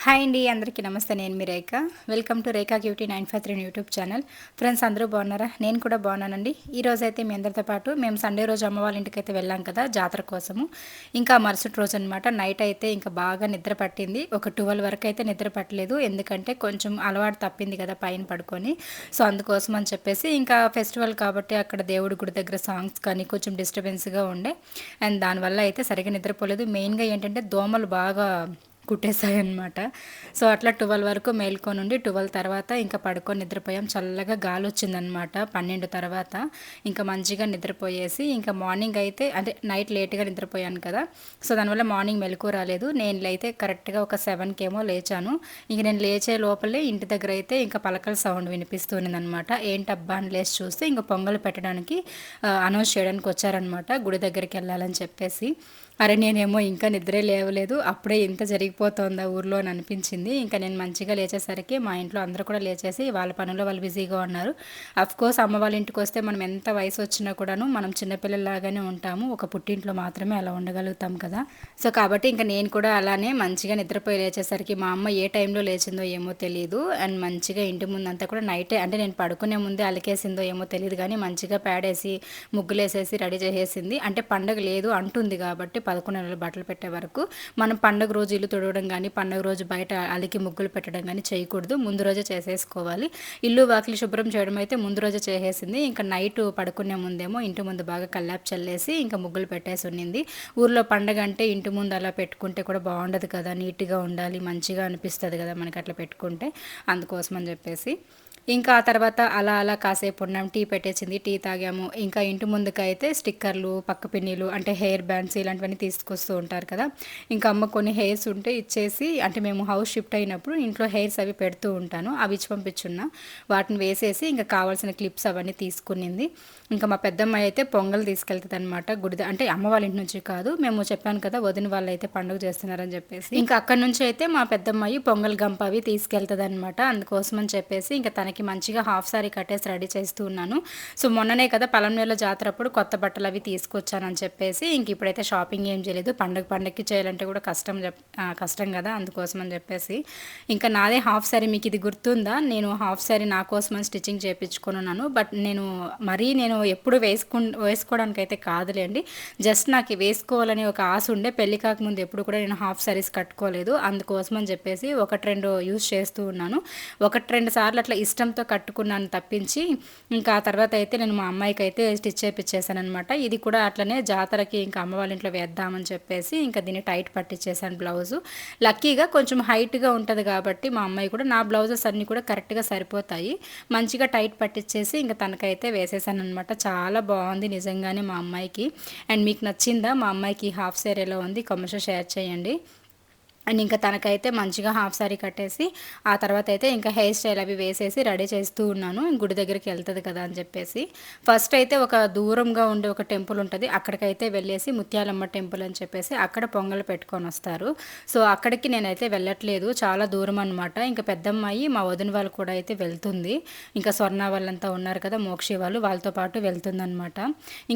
Hi అండి, అందరికీ నమస్తే. నేను మీ Rekha. Welcome to Rekha cutie 953 YouTube channel. Friends, అందరూ బాగున్నారా? నేను కూడా బాగున్నానండి. ఈ రోజు అయితే మీ అందరితో పాటు మేము సండే రోజు అమ్మ వాళ్ళ ఇంటికి అయితే వెళ్ళాం కదా జాతర కోసము. ఇంకా మరుసటి రోజు అనమాట. నైట్ అయితే ఇంకా బాగా నిద్ర పట్టింది. ఒక 12 వరకు అయితే నిద్ర పట్టలేదు, ఎందుకంటే కొంచెం అలవాటు తప్పింది కదా పైన పడుకొని. సో అందుకోసం అని చెప్పేసి ఇంకా ఫెస్టివల్ కాబట్టి అక్కడ దేవుడి గుడి దగ్గర సాంగ్స్ కానీ కొంచెం డిస్టర్బెన్స్గా ఉండే, అండ్ దానివల్ల అయితే సరిగ్గా నిద్రపోలేదు. మెయిన్గా ఏంటంటే దోమలు బాగా కుట్టేసాయన్నమాట. సో అట్లా 12 వరకు మేల్కొనుండి 12 తర్వాత ఇంకా పడుకొని నిద్రపోయాం. చల్లగా గాలి వచ్చిందనమాట 12 తర్వాత. ఇంకా మంచిగా నిద్రపోయేసి ఇంకా మార్నింగ్ అయితే అంటే నైట్ లేట్గా నిద్రపోయాను కదా, సో దానివల్ల మార్నింగ్ మెలకు రాలేదు. నేను అయితే కరెక్ట్గా ఒక 7కేమో లేచాను. ఇంక నేను లేచే లోపలే ఇంటి దగ్గర అయితే ఇంకా పలకల సౌండ్ వినిపిస్తుందనమాట. ఏంటబ్బా అని లేచి చూస్తే ఇంకా పొంగల్ పెట్టడానికి అనౌన్స్ చేయడానికి వచ్చారనమాట, గుడి దగ్గరికి వెళ్ళాలని చెప్పేసి. అరే నేనేమో ఇంకా నిద్రే లేవలేదు, అప్పుడే ఇంత జరిగిపోతుందా ఊర్లో అని అనిపించింది. ఇంకా నేను మంచిగా లేచేసరికి మా ఇంట్లో అందరూ కూడా లేచేసి వాళ్ళ పనుల్లో వాళ్ళు బిజీగా ఉన్నారు. కోర్స్ అమ్మ వాళ్ళ ఇంటికి వస్తే మనం ఎంత వయసు వచ్చినా కూడాను మనం చిన్నపిల్లలాగానే ఉంటాము, ఒక పుట్టింట్లో మాత్రమే అలా ఉండగలుగుతాం కదా. సో కాబట్టి ఇంకా నేను కూడా అలానే మంచిగా నిద్రపోయి లేచేసరికి మా అమ్మ ఏ టైంలో లేచిందో ఏమో తెలియదు. అండ్ మంచిగా ఇంటి ముందంతా కూడా నైటే అంటే నేను పడుకునే ముందే అలికేసిందో ఏమో తెలియదు, కానీ మంచిగా పేడేసి ముగ్గులేసేసి రెడీ చేసేసింది. అంటే పండగ లేదు అంటుంది కాబట్టి 11 నెలలు బట్టలు పెట్టే వరకు మనం పండుగ రోజు ఇల్లు తుడవడం కానీ పండుగ రోజు బయట అలికి ముగ్గులు పెట్టడం కానీ చేయకూడదు, ముందు రోజే చేసేసుకోవాలి. ఇల్లు వాకిలి శుభ్రం చేయడం అయితే ముందు రోజే చేసేసింది. ఇంకా నైట్ పడుకునే ముందేమో ఇంటి ముందు బాగా కల్లాపు చల్లేసి ఇంకా ముగ్గులు పెట్టేసి ఉన్నింది. ఊర్లో పండగ అంటే ఇంటి ముందు అలా పెట్టుకుంటే కూడా బాగుండదు కదా, నీట్గా ఉండాలి, మంచిగా అనిపిస్తుంది కదా మనకి అట్లా పెట్టుకుంటే. అందుకోసం అని చెప్పేసి ఇంకా ఆ తర్వాత అలా అలా కాసేపు ఉన్నాం. టీ పెట్టేసింది, టీ తాగాము. ఇంకా ఇంటి ముందుకైతే స్టిక్కర్లు, పక్క పిన్నీలు అంటే హెయిర్ బ్యాండ్స్ ఇలాంటివన్నీ తీసుకొస్తూ ఉంటారు కదా. ఇంకా అమ్మ కొన్ని హెయిర్స్ ఉంటే ఇచ్చేసి, అంటే మేము హౌస్ షిఫ్ట్ అయినప్పుడు ఇంట్లో హెయిర్స్ అవి పెడుతూ ఉంటాను, అవి ఇచ్చి పంపించున్నా. వాటిని వేసేసి ఇంకా కావాల్సిన క్లిప్స్ అవన్నీ తీసుకునింది. ఇంకా మా పెద్దమ్మాయి అయితే పొంగల్ తీసుకెళ్తుంది అనమాట గుడి, అంటే అమ్మ వాళ్ళ ఇంటి నుంచి కాదు, మేము చెప్పాను కదా వదిన వాళ్ళు అయితే పండుగ చేస్తున్నారని చెప్పేసి. ఇంకా అక్కడ నుంచి అయితే మా పెద్దమ్మాయి పొంగల్ గంప అవి తీసుకెళ్తుంది అనమాట. అందుకోసం అని చెప్పేసి ఇంకా తనకి మంచిగా హాఫ్ సారీ కట్టేసి రెడీ చేస్తూ ఉన్నాను. సో మొన్ననే కదా పలంనేరులో జాతర అప్పుడు కొత్త బట్టలు అవి తీసుకొచ్చానని చెప్పేసి ఇంక ఇప్పుడైతే షాపింగ్ ఏం చేయలేదు. పండగకి చేయాలంటే కూడా కష్టం కదా, అందుకోసం అని చెప్పేసి ఇంకా నాదే హాఫ్ సారీ. మీకు ఇది గుర్తుందా, నేను హాఫ్ సారీ నా కోసం అని స్టిచ్చింగ్ చేయించుకున్నాను. బట్ నేను ఎప్పుడు వేసుకోవడానికి అయితే కాదులేండి, జస్ట్ నాకు వేసుకోవాలని ఒక ఆశ ఉండే. పెళ్లి కాకముందు ఎప్పుడు కూడా నేను హాఫ్ సారీస్ కట్టుకోలేదు, అందుకోసం అని చెప్పేసి ఒకటి రెండు యూస్ చేస్తూ ఉన్నాను. ఒకటి రెండు సార్లు అట్లా ఇష్టంతో కట్టుకున్నాను తప్పించి ఇంకా ఆ తర్వాత అయితే నేను మా అమ్మాయికి అయితే స్టిచ్ చేయించేసాను అనమాట. ఇది కూడా అట్లనే జాతరకి ఇంకా అమ్మ వాళ్ళ ఇంట్లో వేద్దామని చెప్పేసి ఇంకా దీన్ని టైట్ పట్టించేసాను బ్లౌజు. లక్కీగా కొంచెం హైట్గా ఉంటుంది కాబట్టి మా అమ్మాయి కూడా, నా బ్లౌజెస్ అన్నీ కూడా కరెక్ట్గా సరిపోతాయి. మంచిగా టైట్ పట్టించేసి ఇంకా తనకైతే వేసేసాను అనమాట. చాలా బాగుంది నిజంగానే మా అమ్మాయికి. అండ్ మీకు నచ్చిందా మా అమ్మాయికి హాఫ్ సారీ ఎలా ఉంది, కామెంట్స్లో షేర్ చేయండి. అండ్ ఇంకా తనకైతే మంచిగా హాఫ్ సారీ కట్టేసి ఆ తర్వాత అయితే ఇంకా హెయిర్ స్టైల్ అవి వేసేసి రెడీ చేస్తూ ఉన్నాను, గుడి దగ్గరికి వెళ్తుంది కదా అని చెప్పేసి. ఫస్ట్ అయితే ఒక దూరంగా ఉండే ఒక టెంపుల్ ఉంటుంది, అక్కడికైతే వెళ్ళేసి ముత్యాలమ్మ టెంపుల్ అని చెప్పేసి అక్కడ పొంగల్ పెట్టుకొని వస్తారు. సో అక్కడికి నేనైతే వెళ్ళట్లేదు, చాలా దూరం అనమాట. ఇంకా పెద్దమ్మాయి మా వదిన వాళ్ళు కూడా అయితే వెళ్తుంది. ఇంకా స్వర్ణ వాళ్ళంతా ఉన్నారు కదా, మోక్షి వాళ్ళు, వాళ్ళతో పాటు వెళ్తుందనమాట.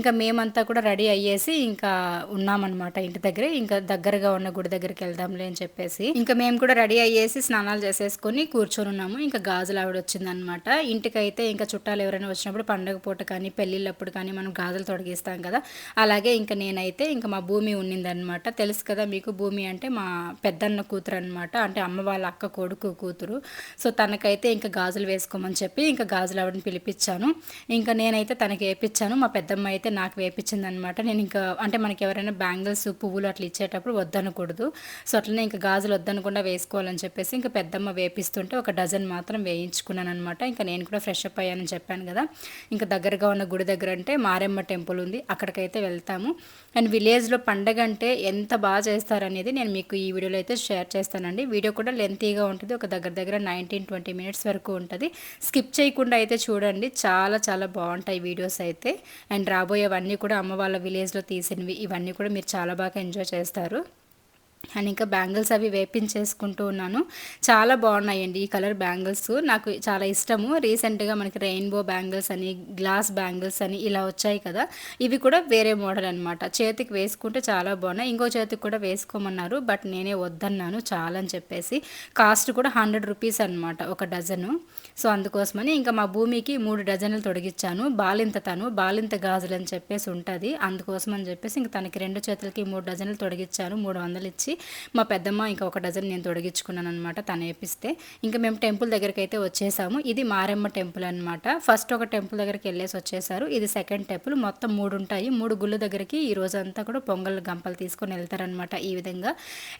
ఇంకా మేమంతా కూడా రెడీ అయ్యేసి ఇంకా ఉన్నామన్నమాట ఇంటి దగ్గరే. ఇంకా దగ్గరగా ఉన్న గుడి దగ్గరికి వెళ్దాంలే అని చెప్పేసి ఇంకా మేము కూడా రెడీ అయ్యేసి స్నానాలు చేసేసుకొని కూర్చొని ఉన్నాము. ఇంకా గాజులు ఆవిడ వచ్చిందనమాట ఇంటికైతే. ఇంకా చుట్టాలు ఎవరైనా వచ్చినప్పుడు పండగ పూట కానీ పెళ్ళిళ్ళప్పుడు కానీ మనం గాజులు తొడిగిస్తాం కదా, అలాగే ఇంకా నేనైతే ఇంకా మా భూమి ఉన్నిందనమాట. తెలుసు కదా మీకు, భూమి అంటే మా పెద్దన్న కూతురు అనమాట, అంటే అమ్మ వాళ్ళ అక్క కొడుకు కూతురు. సో తనకైతే ఇంకా గాజులు వేసుకోమని చెప్పి ఇంకా గాజులు ఆవిడని పిలిపించాను. ఇంకా నేనైతే తనకి వేయించాను, మా పెద్దమ్మ అయితే నాకు వేయించింది అనమాట. నేను ఇంకా అంటే మనకి ఎవరైనా బ్యాంగిల్స్ పువ్వులు అట్లా ఇచ్చేటప్పుడు వద్దనకూడదు, సో అట్లనే ఇంకా గాజులు వద్దనకుండా వేసుకోవాలని చెప్పేసి ఇంకా పెద్దమ్మ వేపిస్తుంటే ఒక డజన్ మాత్రం వేయించుకున్నాను అనమాట. ఇంకా నేను కూడా ఫ్రెష్ అప్ అయ్యానని చెప్పాను కదా. ఇంకా దగ్గరగా ఉన్న గుడి దగ్గర అంటే మారెమ్మ టెంపుల్ ఉంది, అక్కడికైతే వెళ్తాము. అండ్ విలేజ్లో పండగ అంటే ఎంత బాగా చేస్తారనేది నేను మీకు ఈ వీడియోలో అయితే షేర్ చేస్తానండి. వీడియో కూడా లెంతీగా ఉంటుంది, ఒక దగ్గర 19-20 మినిట్స్ వరకు ఉంటుంది. స్కిప్ చేయకుండా అయితే చూడండి, చాలా చాలా బాగుంటాయి వీడియోస్ అయితే. అండ్ రాబోయేవన్నీ కూడా అమ్మ వాళ్ళ విలేజ్లో తీసినవి, ఇవన్నీ కూడా మీరు చాలా బాగా ఎంజాయ్ చేస్తారు. అండ్ ఇంకా బ్యాంగిల్స్ అవి వేపించేసుకుంటూ ఉన్నాను. చాలా బాగున్నాయండి ఈ కలర్ బ్యాంగిల్స్, నాకు చాలా ఇష్టము. రీసెంట్గా మనకి రెయిన్బో బ్యాంగిల్స్ అని, గ్లాస్ బ్యాంగిల్స్ అని ఇలా వచ్చాయి కదా, ఇవి కూడా వేరే మోడల్ అనమాట. చేతికి వేసుకుంటే చాలా బాగున్నాయి. ఇంకో చేతికి కూడా వేసుకోమన్నారు, బట్ నేనే వద్దన్నాను చాలా అని చెప్పేసి. కాస్ట్ కూడా 100 రూపీస్ అనమాట ఒక డజను. సో అందుకోసమని ఇంకా మా భూమికి 3 డజన్లు తొడిగించాను. బాలింత గాజులు అని చెప్పేసి ఉంటుంది, అందుకోసం అని చెప్పేసి ఇంక తనకి 2 చేతులకి 3 డజన్లు తొడిగించాను 300 ఇచ్చి. మా పెద్దమ్మ ఇంకా ఒక డజన్ నేను తొడిగించుకున్నాను అనమాట తను వేపిస్తే. ఇంకా మేము టెంపుల్ దగ్గరికి అయితే వచ్చేసాము. ఇది మారెమ్మ టెంపుల్ అనమాట. ఫస్ట్ ఒక టెంపుల్ దగ్గరికి వెళ్ళేసి వచ్చేసారు, ఇది సెకండ్ టెంపుల్. మొత్తం 3 ఉంటాయి. 3 గుళ్ళ దగ్గరికి ఈ రోజంతా కూడా పొంగల్ గంపలు తీసుకొని వెళ్తారనమాట ఈ విధంగా.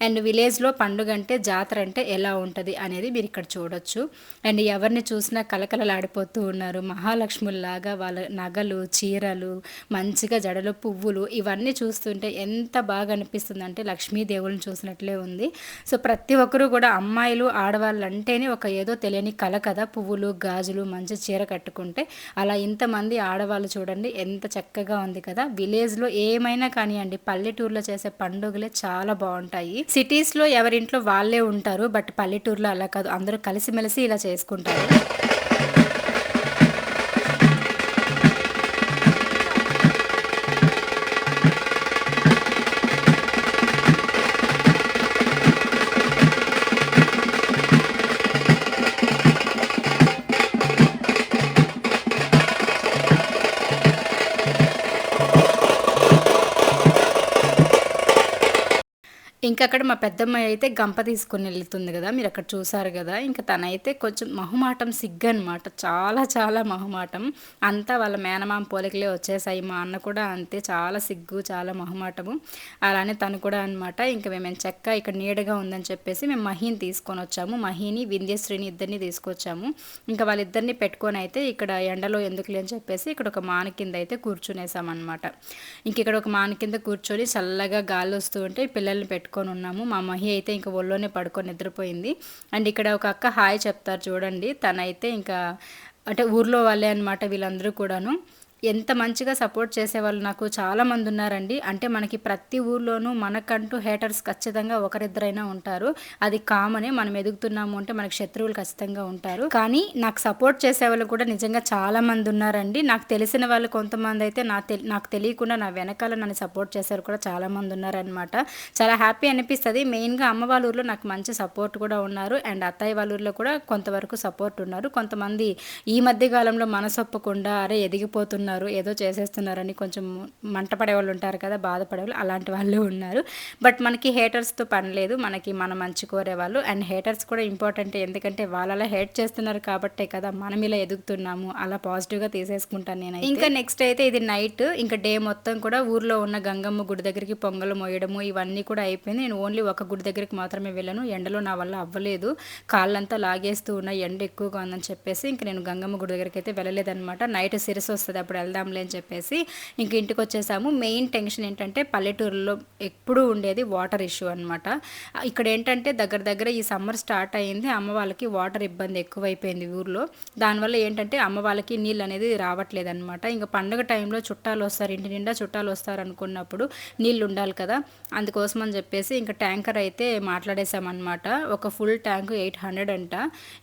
అండ్ విలేజ్లో పండుగ అంటే, జాతర అంటే ఎలా ఉంటుంది అనేది మీరు ఇక్కడ చూడొచ్చు. అండ్ ఎవరిని చూసినా కలకలలాడిపోతూ ఉన్నారు. మహాలక్ష్ముల్లాగా వాళ్ళ నగలు, చీరలు, మంచిగా జడలు, పువ్వులు ఇవన్నీ చూస్తుంటే ఎంత బాగా అనిపిస్తుంది అంటే లక్ష్మీదేవులను చూసినట్లే ఉంది. సో ప్రతి ఒక్కరూ కూడా అమ్మాయిలు, ఆడవాళ్ళు అంటేనే ఒక ఏదో తెలియని కళ కదా, పువ్వులు, గాజులు, మంచి చీర కట్టుకుంటే. అలా ఇంతమంది ఆడవాళ్ళు చూడండి ఎంత చక్కగా ఉంది కదా. విలేజ్లో ఏమైనా కానివ్వండి, పల్లెటూరులో చేసే పండుగలే చాలా బాగుంటాయి. సిటీస్లో ఎవరింట్లో వాళ్ళే ఉంటారు, బట్ పల్లెటూరులో అలా కాదు, అందరూ కలిసిమెలిసి ఇలా చేసుకుంటారు. ఇంకా అక్కడ మా పెద్దమ్మాయి అయితే గంప తీసుకొని వెళ్తుంది కదా, మీరు అక్కడ చూసారు కదా. ఇంకా తనైతే కొంచెం మొహమాటం, సిగ్గు అనమాట, చాలా చాలా మొహమాటం. అంతా వాళ్ళ మేనమామ పోలికలే వచ్చేసాయి. మా అన్న కూడా అంతే, చాలా సిగ్గు, చాలా మొహమాటము. అలానే తను కూడా అనమాట. ఇంకా మేము చెక్క ఇక్కడ నీడగా ఉందని చెప్పేసి మేము మహీని తీసుకొని వచ్చాము. మహీని, వింధ్యశ్రీని ఇద్దరిని తీసుకొచ్చాము. ఇంకా వాళ్ళిద్దరిని పెట్టుకొని అయితే ఇక్కడ ఎండలో ఎందుకులే అని చెప్పేసి ఇక్కడ ఒక మాన కింద అయితే కూర్చునేసామన్నమాట. ఇంక ఇక్కడ ఒక మాన కింద కూర్చొని చల్లగా గాలి వస్తూ ఉంటే పిల్లల్ని పెట్టుకొని ఉన్నాము. మా మహి అయితే ఇంకా ఒళ్ళోనే పడుకొని నిద్రపోయింది. అండ్ ఇక్కడ ఒక అక్క హాయ్ చెప్తారు చూడండి, తనైతే ఇంకా అంటే ఊర్లో వాళ్ళే అనమాట వీళ్ళందరూ కూడాను. ఎంత మంచిగా సపోర్ట్ చేసేవాళ్ళు నాకు చాలామంది ఉన్నారండి. అంటే మనకి ప్రతి ఊర్లోనూ మనకంటూ హేటర్స్ ఖచ్చితంగా ఒకరిద్దరైనా ఉంటారు, అది కామనే. మనం ఎదుగుతున్నాము అంటే మనకి శత్రువులు ఖచ్చితంగా ఉంటారు, కానీ నాకు సపోర్ట్ చేసేవాళ్ళు కూడా నిజంగా చాలామంది ఉన్నారండి. నాకు తెలిసిన వాళ్ళు కొంతమంది అయితే నాకు తెలియకుండా నా వెనకాల నన్ను సపోర్ట్ చేసేవారు కూడా చాలామంది ఉన్నారనమాట. చాలా హ్యాపీ అనిపిస్తుంది. మెయిన్గా అమ్మ వాళ్ళ ఊర్లో నాకు మంచి సపోర్ట్ కూడా ఉన్నారు, అండ్ అత్తయ్య వాళ్ళ ఊర్లో కూడా కొంతవరకు సపోర్ట్ ఉన్నారు. కొంతమంది ఈ మధ్య కాలంలో మనసొప్పకుండా అరే ఎదిగిపోతున్నారు, ఏదో చేసేస్తున్నారని కొంచెం మంట పడేవాళ్ళు ఉంటారు కదా, బాధపడేవాళ్ళు, అలాంటి వాళ్ళు ఉన్నారు. బట్ మనకి హేటర్స్తో పని లేదు, మనకి మన మంచి కోరేవాళ్ళు. అండ్ హేటర్స్ కూడా ఇంపార్టెంట్, ఎందుకంటే వాళ్ళలా హేట్ చేస్తున్నారు కాబట్టే కదా మనం ఇలా ఎదుగుతున్నాము. అలా పాజిటివ్గా తీసేసుకుంటాను నేను. ఇంకా నెక్స్ట్ అయితే ఇది నైట్, ఇంకా డే మొత్తం కూడా ఊర్లో ఉన్న గంగమ్మ గుడి దగ్గరికి పొంగలు మోయడము ఇవన్నీ కూడా అయిపోయింది. నేను ఓన్లీ ఒక గుడి దగ్గరికి మాత్రమే వెళ్ళాను, ఎండలో నా వల్ల అవ్వలేదు, కాళ్ళంతా లాగేస్తూ ఉన్న, ఎండ ఎక్కువగా ఉందని చెప్పేసి ఇంక నేను గంగమ్మ గుడి దగ్గరికి అయితే వెళ్ళలేదన్నమాట. నైట్ సిరస్ వస్తుంది అప్పుడు వెళ్దాంలే అని చెప్పేసి ఇంక ఇంటికి వచ్చేసాము. మెయిన్ టెన్షన్ ఏంటంటే పల్లెటూరులో ఎప్పుడూ ఉండేది వాటర్ ఇష్యూ అనమాట. ఇక్కడ ఏంటంటే దగ్గర ఈ సమ్మర్ స్టార్ట్ అయ్యింది, అమ్మ వాళ్ళకి వాటర్ ఇబ్బంది ఎక్కువైపోయింది ఊర్లో. దానివల్ల ఏంటంటే అమ్మ వాళ్ళకి నీళ్ళు అనేది రావట్లేదు అనమాట. ఇంకా పండుగ టైంలో చుట్టాలు వస్తారు, ఇంటి నిండా చుట్టాలు వస్తారు అనుకున్నప్పుడు నీళ్ళు ఉండాలి కదా, అందుకోసం అని చెప్పేసి ఇంకా ట్యాంకర్ అయితే మాట్లాడేసామన్నమాట. ఒక ఫుల్ ట్యాంక్ 800 అంట.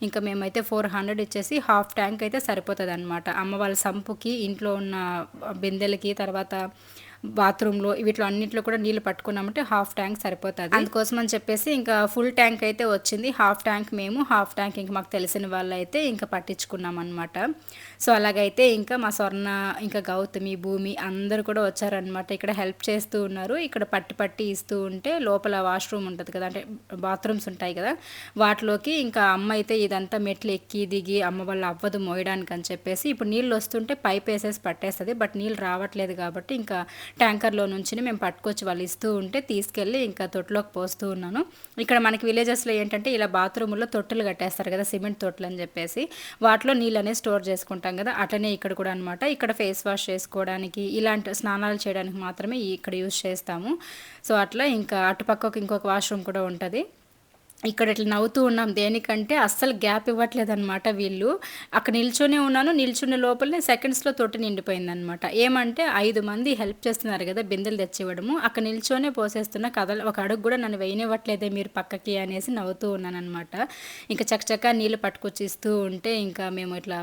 ఇంకా మేమైతే 400 ఇచ్చేసి హాఫ్ ట్యాంక్ అయితే సరిపోతుంది అనమాట. అమ్మ వాళ్ళ సంపుకి, ఇంట్లో ఉన్న బిందెలకి, తర్వాత బాత్రూంలో వీటిలో అన్నింటిలో కూడా నీళ్ళు పట్టుకున్నామంటే హాఫ్ ట్యాంక్ సరిపోతుంది. అందుకోసం అని చెప్పేసి ఇంకా ఫుల్ ట్యాంక్ అయితే వచ్చింది. హాఫ్ ట్యాంక్ మేము, హాఫ్ ట్యాంక్ ఇంకా మాకు తెలిసిన వాళ్ళు అయితే ఇంకా పట్టించుకున్నాం అనమాట. సో అలాగైతే ఇంకా మా స్వర్ణ, ఇంకా గౌతమి, భూమి అందరూ కూడా వచ్చారనమాట. ఇక్కడ హెల్ప్ చేస్తూ ఉన్నారు. ఇక్కడ పట్టి ఇస్తూ ఉంటే లోపల వాష్రూమ్ ఉంటుంది కదా, అంటే బాత్రూమ్స్ ఉంటాయి కదా, వాటిలోకి ఇంకా అమ్మ అయితే ఇదంతా మెట్లు ఎక్కి దిగి అమ్మ వాళ్ళు అవ్వదు మోయడానికి అని చెప్పేసి ఇప్పుడు నీళ్ళు వస్తుంటే పైప్ వేసేసి పట్టేస్తుంది. బట్ నీళ్ళు రావట్లేదు కాబట్టి ఇంకా ట్యాంకర్లో నుంచి మేము పట్టుకొచ్చి వాళ్ళు ఇస్తూ ఉంటే తీసుకెళ్ళి ఇంకా తొట్టులోకి పోస్తూ ఉన్నాను. ఇక్కడ మనకి విలేజెస్లో ఏంటంటే ఇలా బాత్రూముల్లో తొట్టులు కట్టేస్తారు కదా, సిమెంట్ తొట్టులు అని చెప్పేసి, వాటిలో నీళ్ళు అనేది స్టోర్ చేసుకుంటాం కదా, అట్లనే ఇక్కడ కూడా అనమాట. ఇక్కడ ఫేస్ వాష్ చేసుకోవడానికి, ఇలాంటి స్నానాలు చేయడానికి మాత్రమే ఇక్కడ యూజ్ చేస్తాము. సో అట్లా ఇంకా అటుపక్కకు ఇంకొక వాష్రూమ్ కూడా ఉంటుంది. ఇక్కడ ఇట్లా నవ్వుతూ ఉన్నాం దేనికంటే అస్సలు గ్యాప్ ఇవ్వట్లేదనమాట వీళ్ళు. అక్కడ నిల్చొనే ఉన్నాను. నిల్చున్న లోపలనే సెకండ్స్‌లో తొట్టి నిండిపోయిందనమాట. ఏమంటే 5 మంది హెల్ప్ చేస్తున్నారు గదా! బిందెలు తెచ్చివ్వడము. అక్కడ నిల్చొనే పోసేస్తున్నా ఒక అడుగు గూడా నన్ను వేయనివ్వట్లేదే మీరు పక్కకి అనేసి నవ్వుతూ ఉన్నాననమాట. ఇంకా చకచకా నీళ్ళు పట్టుకొచ్చి ఇస్తూ ఉంటే ఇంకా మేము ఇట్లా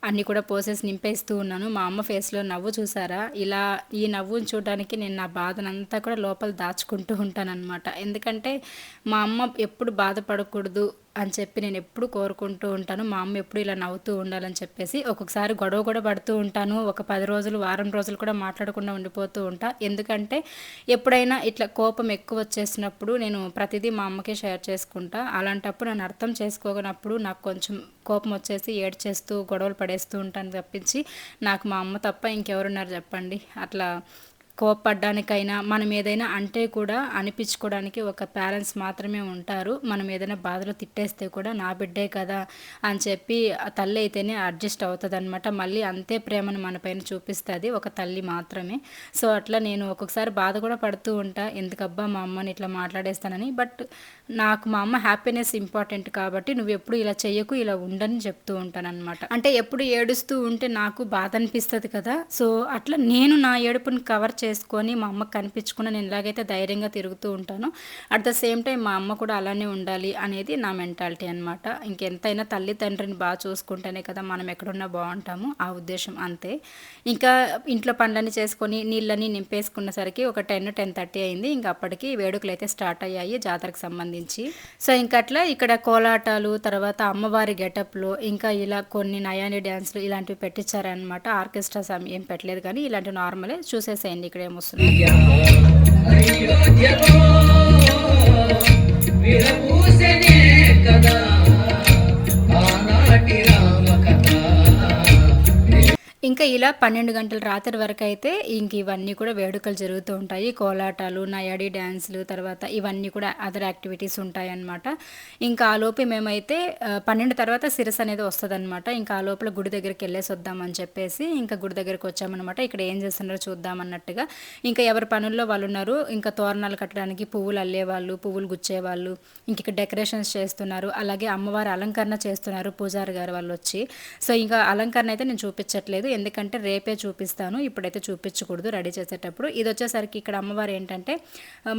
అన్నీ కూడా పోసేసి నింపేస్తూ ఉన్నాను. మా అమ్మ ఫేస్‌లో నవ్వు చూసారా? ఇలా ఈ నవ్వుని చూడడానికి నేను నా బాధనంతా కూడా లోపల దాచుకుంటూ ఉంటాననమాట. ఎందుకంటే మా అమ్మ ఎప్పుడు బాధపడకూడదు అని చెప్పి నేను ఎప్పుడు కోరుకుంటూ ఉంటాను. మా అమ్మ ఎప్పుడు ఇలా నవ్వుతూ ఉండాలని చెప్పేసి. ఒక్కొక్కసారి గొడవ కూడా పడుతూ ఉంటాను. ఒక 10 రోజులు, వారం రోజులు కూడా మాట్లాడకుండా ఉండిపోతూ ఉంటా. ఎందుకంటే ఎప్పుడైనా ఇట్లా కోపం ఎక్కువ వచ్చేసినప్పుడు నేను ప్రతిదీ మా అమ్మకే షేర్ చేసుకుంటా. అలాంటప్పుడు నన్ను అర్థం చేసుకోనప్పుడు నాకు కొంచెం కోపం వచ్చేసి ఏడ్చేస్తూ గొడవలు పడేస్తూ ఉంటాను తప్పించి నాకు మా అమ్మ తప్ప ఇంకెవరున్నారు చెప్పండి. అట్లా కోప్పడ్డానికైనా మనం ఏదైనా అంటే కూడా అనిపించుకోవడానికి ఒక పేరెంట్స్ మాత్రమే ఉంటారు. మనం ఏదైనా బాధలో తిట్టేస్తే కూడా నా బిడ్డే కదా అని చెప్పి ఆ తల్లి అయితేనే అడ్జస్ట్ అవుతుందన్నమాట. మళ్ళీ అంతే ప్రేమను మన పైన చూపిస్తుంది ఒక తల్లి మాత్రమే. సో అట్లా నేను ఒక్కొక్కసారి బాధ కూడా పడుతూ ఉంటా, ఎందుకబ్బా మా అమ్మని ఇట్లా మాట్లాడేస్తానని. బట్ నాకు మా అమ్మ హ్యాపీనెస్ ఇంపార్టెంట్ కాబట్టి నువ్వు ఎప్పుడు ఇలా చెయ్యకు, ఇలా ఉండని చెప్తూ ఉంటానన్నమాట. అంటే ఎప్పుడు ఏడుస్తూ ఉంటే నాకు బాధ అనిపిస్తుంది కదా. సో అట్లా నేను నా ఏడుపుని కవర్ చేసుకొని మా అమ్మకి కనిపించకుండా నేను ఇలాగైతే ధైర్యంగా తిరుగుతూ ఉంటాను. అట్ ద సేమ్ టైం మా అమ్మ కూడా అలానే ఉండాలి అనేది నా మెంటాలిటీ అనమాట. ఇంకెంతైనా తల్లి తండ్రిని బాగా చూసుకుంటేనే కదా మనం ఎక్కడున్నా బాగుంటాము, ఆ ఉద్దేశం అంతే. ఇంకా ఇంట్లో పనులన్నీ చేసుకొని నీళ్ళని నింపేసుకున్నసరికి ఒక 10-10:30 అయింది. ఇంకా అప్పటికి వేడుకలు అయితే స్టార్ట్ అయ్యాయి జాతరకు సంబంధించి. సో ఇంకట్లా ఇక్కడ కోలాటాలు, తర్వాత అమ్మవారి గెటప్లో ఇంకా ఇలా కొన్ని నయాని డ్యాన్స్లు ఇలాంటివి పెట్టించారనమాట. ఆర్కెస్ట్రాస్ ఏం పెట్టలేదు కానీ ఇలాంటి నార్మలే చూసేసేయండి ఇక్కడ ఏమొస్తుంది. ఇంకా ఇలా 12 గంటల రాత్రి వరకు అయితే ఇంక ఇవన్నీ కూడా వేడుకలు జరుగుతూ ఉంటాయి. కోలాటాలు, నయాడి డ్యాన్సులు, తర్వాత ఇవన్నీ కూడా అదర్ యాక్టివిటీస్ ఉంటాయన్నమాట. ఇంకా ఆ లోపు మేమైతే 12 తర్వాత సిరస్ అనేది వస్తుందన్నమాట. ఇంకా ఆ లోపల గుడి దగ్గరికి వెళ్ళేసి వద్దామని చెప్పేసి ఇంకా గుడి దగ్గరికి వచ్చామన్నమాట. ఇక్కడ ఏం చేస్తున్నారో చూద్దామన్నట్టుగా. ఇంకా ఎవరి పనుల్లో వాళ్ళు ఉన్నారు. ఇంకా తోరణాలు కట్టడానికి పువ్వులు అల్లేవాళ్ళు, పువ్వులు గుచ్చేవాళ్ళు, ఇంక ఇక్కడ డెకరేషన్స్ చేస్తున్నారు. అలాగే అమ్మవారి అలంకరణ చేస్తున్నారు పూజారి గారు వాళ్ళు వచ్చి. సో ఇంకా అలంకరణ అయితే నేను చూపించట్లేదు, ఎందుకంటే రేపే చూపిస్తాను, ఇప్పుడైతే చూపించకూడదు రెడీ చేసేటప్పుడు. ఇది వచ్చేసరికి ఇక్కడ అమ్మవారు ఏంటంటే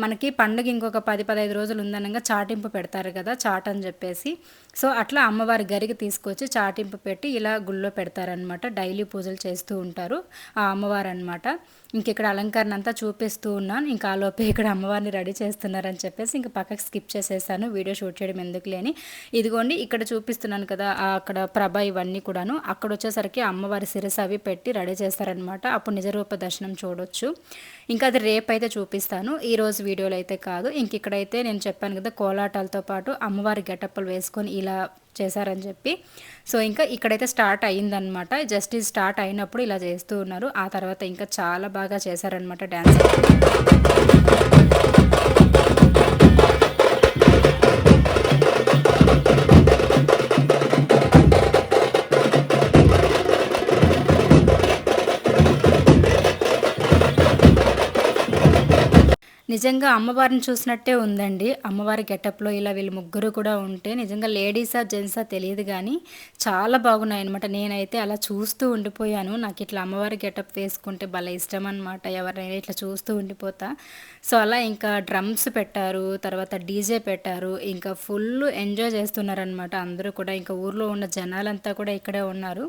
మనకి పండుగ ఇంకొక 10-15 రోజులు ఉందనగా చాటింపు పెడతారు కదా, చాట్ అని చెప్పేసి. సో అట్లా అమ్మవారి గరికి తీసుకొచ్చి చాటింపు పెట్టి ఇలా గుళ్ళో పెడతారనమాట. డైలీ పూజలు చేస్తూ ఉంటారు ఆ అమ్మవారు అనమాట. ఇంక ఇక్కడ అలంకరణ అంతా చూపిస్తూ ఉన్నాను. ఇంకా ఆ లోపే ఇక్కడ అమ్మవారిని రెడీ చేస్తున్నారని చెప్పేసి ఇంకా పక్కకి స్కిప్ చేసేసాను, వీడియో షూట్ చేయడం ఎందుకులే అని. ఇదిగోండి ఇక్కడ చూపిస్తున్నాను కదా అక్కడ ప్రభ ఇవన్నీ కూడాను. అక్కడ వచ్చేసరికి అమ్మవారి శిరస్సు అవి పెట్టి రెడీ చేస్తారనమాట. అప్పుడు నిజరూప దర్శనం చూడొచ్చు. ఇంకా అది రేపైతే చూపిస్తాను, ఈరోజు వీడియోలో అయితే కాదు. ఇంక ఇక్కడైతే నేను చెప్పాను కదా కోలాటాలతో పాటు అమ్మవారి గెటప్పులు వేసుకొని ఇలా చేశారని చెప్పి. సో ఇంకా ఇక్కడైతే స్టార్ట్ అయ్యిందనమాట. జస్ట్ ఇది స్టార్ట్ అయినప్పుడు ఇలా చేస్తూ ఉన్నారు. ఆ తర్వాత ఇంకా చాలా బాగా చేశారనమాట డ్యాన్స్. నిజంగా అమ్మవారిని చూసినట్టే ఉందండి. అమ్మవారి గెటప్లో ఇలా వీళ్ళు ముగ్గురు కూడా ఉంటే నిజంగా లేడీసా జెంట్సా తెలియదు కానీ చాలా బాగున్నాయి అనమాట. నేనైతే అలా చూస్తూ ఉండిపోయాను. నాకు ఇట్లా అమ్మవారి గెటప్ వేసుకుంటే భలే ఇష్టం అనమాట. ఎవరైనా ఇట్లా చూస్తూ ఉండిపోతా. సో అలా ఇంకా డ్రమ్స్ పెట్టారు, తర్వాత డీజే పెట్టారు, ఇంకా ఫుల్ ఎంజాయ్ చేస్తున్నారనమాట అందరూ కూడా. ఇంకా ఊర్లో ఉన్న జనాలంతా కూడా ఇక్కడే ఉన్నారు,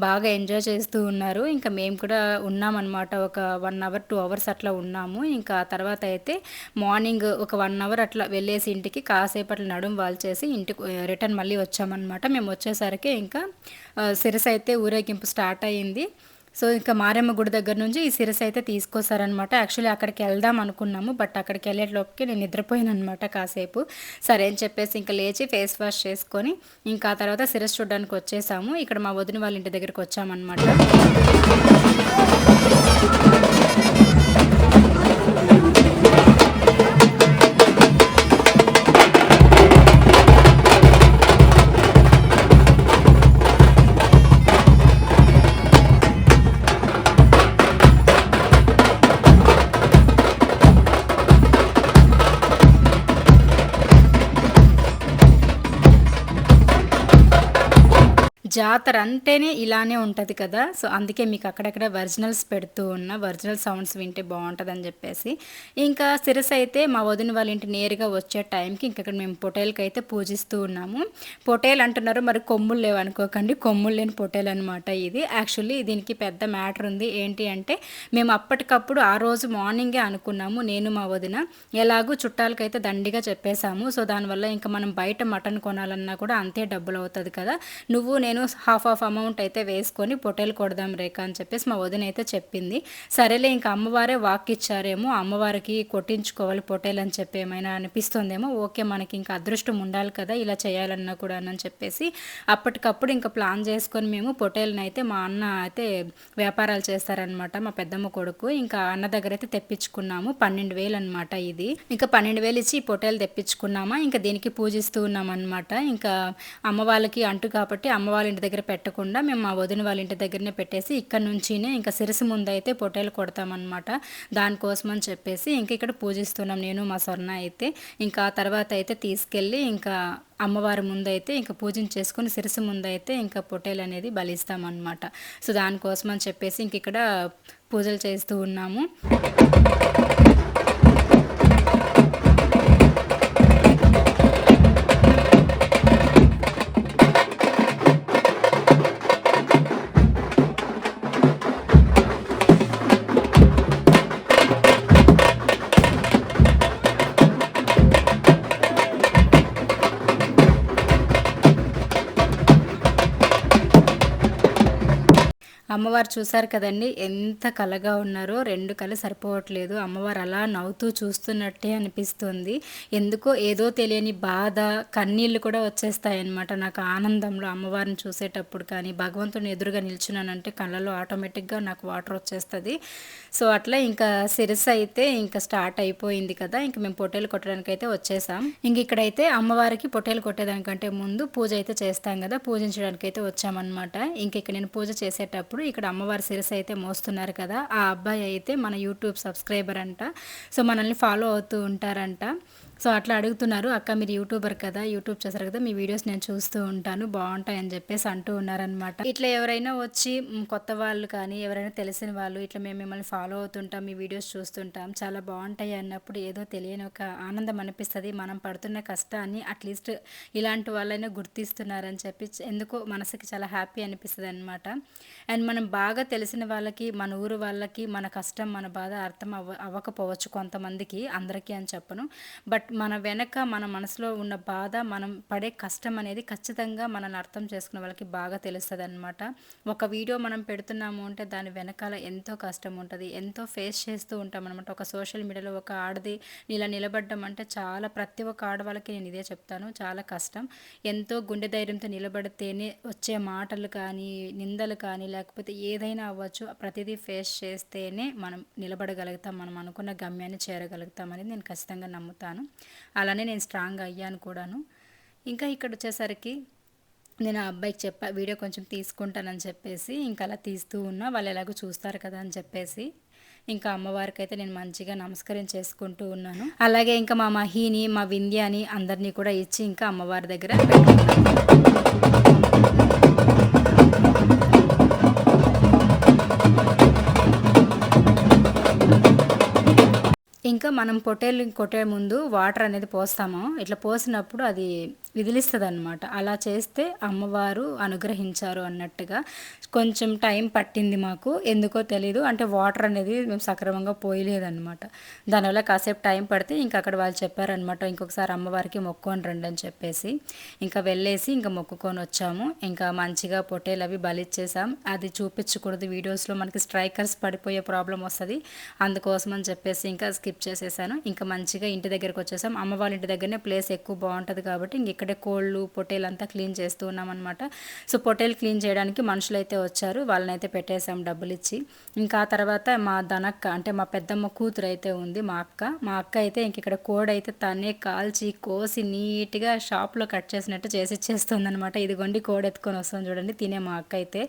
బాగా ఎంజాయ్ చేస్తూ ఉన్నారు. ఇంకా మేము కూడా ఉన్నామన్నమాట. ఒక 1 అవర్ 2 అవర్స్ అట్లా ఉన్నాము. ఇంకా తర్వాత అయితే మార్నింగ్ ఒక 1 అవర్ అట్లా వెళ్ళేసి ఇంటికి కాసేపు అట్లా నడుము వాల్చేసి ఇంటికి రిటర్న్ మళ్ళీ వచ్చామన్నమాట. మేము వచ్చేసరికి ఇంకా శిరస అయితే ఊరేగింపు స్టార్ట్ అయ్యింది. సో ఇంకా మారమ్మ గుడి దగ్గర నుంచి ఈ శిరస్సు అయితే తీసుకొస్తారనమాట. యాక్చువల్లీ అక్కడికి వెళ్దాం అనుకున్నాము, బట్ అక్కడికి వెళ్ళేలోపుకి నేను నిద్రపోయాను అనమాట కాసేపు. సరే అని చెప్పేసి ఇంకా లేచి ఫేస్ వాష్ చేసుకొని ఇంకా తర్వాత శిరస్సు చూడడానికి వచ్చేసాము. ఇక్కడ మా వదిన వాళ్ళ ఇంటి దగ్గరికి వచ్చామన్నమాట. జాతర అంటేనే ఇలానే ఉంటది కదా! సో, అందుకే మీకు అక్కడక్కడ ఒరిజినల్స్ పెడుతూ ఉన్నా. ఒరిజినల్ సౌండ్స్ వింటే బావుంటదని జెప్పేసి. ఇంకా శిరసైతే మా వదిన వాళ్ళ ఇంటి నేరుగా వచ్చే టైంకి ఇంక ఇక్కడ మేము పొటేలుకైతే పూజిస్తూ ఉన్నాము. పొటేలు అంటున్నారు, మరి కొమ్ములు లేవనుకోకండి. కొమ్ములు లేని పొటేలనమాట ఇది. యాక్చువల్లీ దీనికి పెద్ద మ్యాటర్ ఉంది. ఏంటి అంటే, మేము అప్పటికప్పుడు ఆ రోజు మార్నింగే అనుకున్నాము. నేను మా వదిన ఎలాగూ చుట్టాలకైతే దండిగా చెప్పేసాము. సో, దానివల్ల ఇంక మనం బయట మటన్ కొనాలన్నా కూడా అంతే డబ్బులవుతది కదా! నేను హాఫ్ ఆఫ్ అమౌంట్ అయితే వేసుకొని పొటేలు కొడదాం రేఖ అని చెప్పేసి మా వదిన అయితే చెప్పింది. సరేలే ఇంక అమ్మవారే వాక్ ఇచ్చారేమో, అమ్మవారికి కొట్టించుకోవాలి పొటేలు అని చెప్పి ఏమైనా అనిపిస్తుందేమో, ఓకే మనకి ఇంకా అదృష్టం ఉండాలి కదా ఇలా చేయాలన్నా కూడా అని చెప్పేసి అప్పటికప్పుడు ఇంకా ప్లాన్ చేసుకొని మేము పొటేలుని అయితే మా అన్న అయితే వ్యాపారాలు చేస్తారనమాట, మా పెద్దమ్మ కొడుకు. ఇంకా అన్న దగ్గర అయితే తెప్పించుకున్నాము. 12,000 అనమాట ఇది. ఇంకా 12,000 ఇచ్చి ఈ పొటేలు తెప్పించుకున్నామా, ఇంకా దీనికి పూజిస్తూ ఉన్నామన్నమాట. ఇంకా అమ్మ వాళ్ళకి అంటు కాబట్టి అమ్మ వాళ్ళ ఇంటి దగ్గర పెట్టకుండా మేము మా వదిన వాళ్ళ ఇంటి దగ్గరనే పెట్టేసి ఇక్కడ నుంచినే ఇంకా శిరసు ముందు అయితే పొటేలు కొడతామన్నమాట. దానికోసం అని చెప్పేసి ఇంక ఇక్కడ పూజిస్తున్నాం నేను మా స్వర్ణ అయితే. ఇంకా తర్వాత అయితే తీసుకెళ్ళి ఇంకా అమ్మవారి ముందైతే ఇంకా పూజించేసుకొని శిరసు ముందైతే ఇంకా పొటేలు అనేది బలిస్తామన్నమాట. సో, దానికోసం అని చెప్పేసి ఇంక ఇక్కడ పూజలు చేస్తూ ఉన్నాము. అమ్మవారు చూసారు కదండి ఎంత కళగా ఉన్నారో, 2 కళ్ళు సరిపోవట్లేదు. అమ్మవారు అలా నవ్వుతూ చూస్తున్నట్టే అనిపిస్తుంది. ఎందుకో ఏదో తెలియని బాధ, కన్నీళ్ళు కూడా వచ్చేస్తాయన్నమాట నాకు ఆనందంలో అమ్మవారిని చూసేటప్పుడు. కానీ భగవంతుని ఎదురుగా నిల్చున్నానంటే కళ్ళలో ఆటోమేటిక్గా నాకు వాటర్ వచ్చేస్తుంది. సో, అట్లా ఇంకా శిరస్సు అయితే ఇంకా స్టార్ట్ అయిపోయింది కదా! ఇంక మేము పొట్టేలు కొట్టడానికి అయితే వచ్చేసాం. ఇంక ఇక్కడైతే అమ్మవారికి పొట్టేలు కొట్టేదానికంటే ముందు పూజ అయితే చేస్తాం కదా! పూజించడానికి అయితే వచ్చామన్నమాట. ఇంక ఇక్కడ నేను పూజ చేసేటప్పుడు ఇక్కడ అమ్మవారి శిరస్సు అయితే మోస్తున్నారు కదా! ఆ అబ్బాయి అయితే మన యూట్యూబ్ సబ్స్క్రైబర్ అంట. సో, మనల్ని ఫాలో అవుతూ ఉంటారంట. సో, అట్లా అడుగుతున్నారు, అక్క మీరు యూట్యూబర్ కదా, యూట్యూబ్ చేశారు కదా, మీ వీడియోస్ నేను చూస్తూ ఉంటాను బాగుంటాయని చెప్పేసి అంటూ ఉన్నారనమాట. ఇట్లా ఎవరైనా వచ్చి కొత్త వాళ్ళు కానీ ఎవరైనా తెలిసిన వాళ్ళు ఇట్లా మేము మిమ్మల్ని ఫాలో అవుతుంటాం, మీ వీడియోస్ చూస్తుంటాం, చాలా బాగుంటాయి అన్నప్పుడు ఏదో తెలియని ఒక ఆనందం అనిపిస్తుంది. మనం పడుతున్న కష్టాన్ని అట్లీస్ట్ ఇలాంటి వాళ్ళైనా గుర్తిస్తున్నారని చెప్పి ఎందుకో మనసుకి చాలా హ్యాపీ అనిపిస్తుంది అనమాట. అండ్ మనం బాగా తెలిసిన వాళ్ళకి, మన ఊరు వాళ్ళకి మన కష్టం మన బాధ అర్థం అవ్వకపోవచ్చు కొంతమందికి, అందరికీ అని చెప్పను. బట్ మన వెనక మన మనసులో ఉన్న బాధ, మనం పడే కష్టం అనేది ఖచ్చితంగా మనల్ని అర్థం చేసుకునే వాళ్ళకి బాగా తెలుస్తుంది అనమాట. ఒక వీడియో మనం పెడుతున్నాము అంటే దాని వెనకాల ఎంతో కష్టం ఉంటుంది, ఎంతో ఫేస్ చేస్తూ ఉంటాం అనమాట. ఒక సోషల్ మీడియాలో ఒక ఆడది ఇలా నిలబడ్డం అంటే చాలా, ప్రతి ఒక్క ఆడవాళ్ళకి నేను ఇదే చెప్తాను, చాలా కష్టం. ఎంతో గుండె ధైర్యంతో నిలబడితేనే వచ్చే మాటలు కానీ, నిందలు కానీ, లేకపోతే ఏదైనా అవ్వచ్చు, ప్రతిదీ ఫేస్ చేస్తేనే మనం నిలబడగలుగుతాం, మనం అనుకున్న గమ్యాన్ని చేరగలుగుతాం అనేది నేను ఖచ్చితంగా నమ్ముతాను. అలానే నేను స్ట్రాంగ్ అయ్యాను కూడాను. ఇంకా ఇక్కడ వచ్చేసరికి నేను ఆ అబ్బాయికి చెప్పా వీడియో కొంచెం తీసుకుంటానని చెప్పేసి, ఇంకా అలా తీస్తూ ఉన్నా, వాళ్ళు ఎలాగో చూస్తారు కదా అని చెప్పేసి ఇంకా అమ్మవారికి అయితే నేను మంచిగా నమస్కరించేసుకుంటూ ఉన్నాను. అలాగే ఇంకా మా మహిని, మా వింధ్యాని అందరినీ కూడా ఇచ్చి ఇంకా అమ్మవారి దగ్గర పెట్టుకున్నాను. ఇంకా మనం పొట్టేలు కొట్టే ముందు వాటర్ అనేది పోస్తాము. ఇట్లా పోసినప్పుడు అది విదిలిస్తుంది అనమాట. అలా చేస్తే అమ్మవారు అనుగ్రహించారు అన్నట్టుగా. కొంచెం టైం పట్టింది మాకు, ఎందుకో తెలీదు. అంటే వాటర్ అనేది మేము సక్రమంగా పోయలేదన్నమాట. దానివల్ల కాసేపు టైం పడితే ఇంకా అక్కడ వాళ్ళు చెప్పారనమాట, ఇంకొకసారి అమ్మవారికి మొక్కుకొని రండి అని చెప్పేసి. ఇంకా వెళ్ళేసి ఇంకా మొక్కుకొని వచ్చాము. ఇంకా మంచిగా పొట్టేలు అవి బలిచ్చేసాం. అది చూపించకూడదు వీడియోస్లో, మనకి స్ట్రైకర్స్ పడిపోయే ప్రాబ్లం వస్తుంది. అందుకోసం అని చెప్పేసి ఇంకా స్కిప్ చేసేసాను. ఇంకా మంచిగా ఇంటి దగ్గరకు వచ్చేసాం. అమ్మ వాళ్ళ ఇంటి దగ్గరనే ప్లేస్ ఎక్కువ బాగుంటుంది కాబట్టి ఇంక ఇక్కడే కోళ్ళు పొట్టేలు అంతా క్లీన్ చేస్తూ ఉన్నాం అనమాట. సో, పొట్టేలు క్లీన్ చేయడానికి మనుషులు అయితే వచ్చారు, వాళ్ళని అయితే పెట్టేసాం డబ్బులు ఇచ్చి. ఇంకా ఆ తర్వాత మా ధనక్క అంటే మా పెద్దమ్మ కూతురు అయితే ఉంది, మా అక్క అయితే ఇంక ఇక్కడ కోడి అయితే తనే కాల్చి కోసి నీట్గా షాప్లో కట్ చేసినట్టు చేసి ఇచ్చేస్తుంది అనమాట. ఇదిగోండి కోడి ఎత్తుకొని వస్తుంది చూడండి తినే మా అక్క అయితే.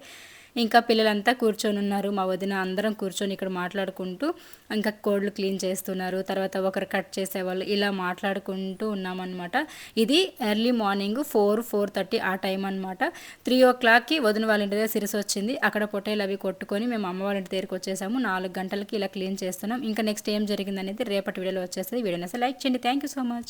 ఇంకా పిల్లలంతా కూర్చొని ఉన్నారు, మా వదిన అందరం కూర్చొని ఇక్కడ మాట్లాడుకుంటూ ఇంకా కోళ్ళు క్లీన్ చేస్తున్నారు, తర్వాత ఒకరు కట్ చేసేవాళ్ళు, ఇలా మాట్లాడుకుంటూ ఉన్నామన్నమాట. ఇది ఎర్లీ మార్నింగ్ 4-4:30 ఆ టైం అనమాట. 3 o'clockకి వదిన వాళ్ళ ఇంటి దగ్గర సిరిసి వచ్చింది, అక్కడ పొట్టేలు అవి కొట్టుకొని మేము అమ్మ వాళ్ళ ఇంటి దగ్గరికి వచ్చేసాము. 4 గంటలకి ఇలా క్లీన్ చేస్తున్నాం. ఇంకా నెక్స్ట్ ఏం జరిగిందనేది రేపటి వీడియోలో వచ్చేస్తుంది. వీడియోని అసలు లైక్ చేయండి. Thank you so much.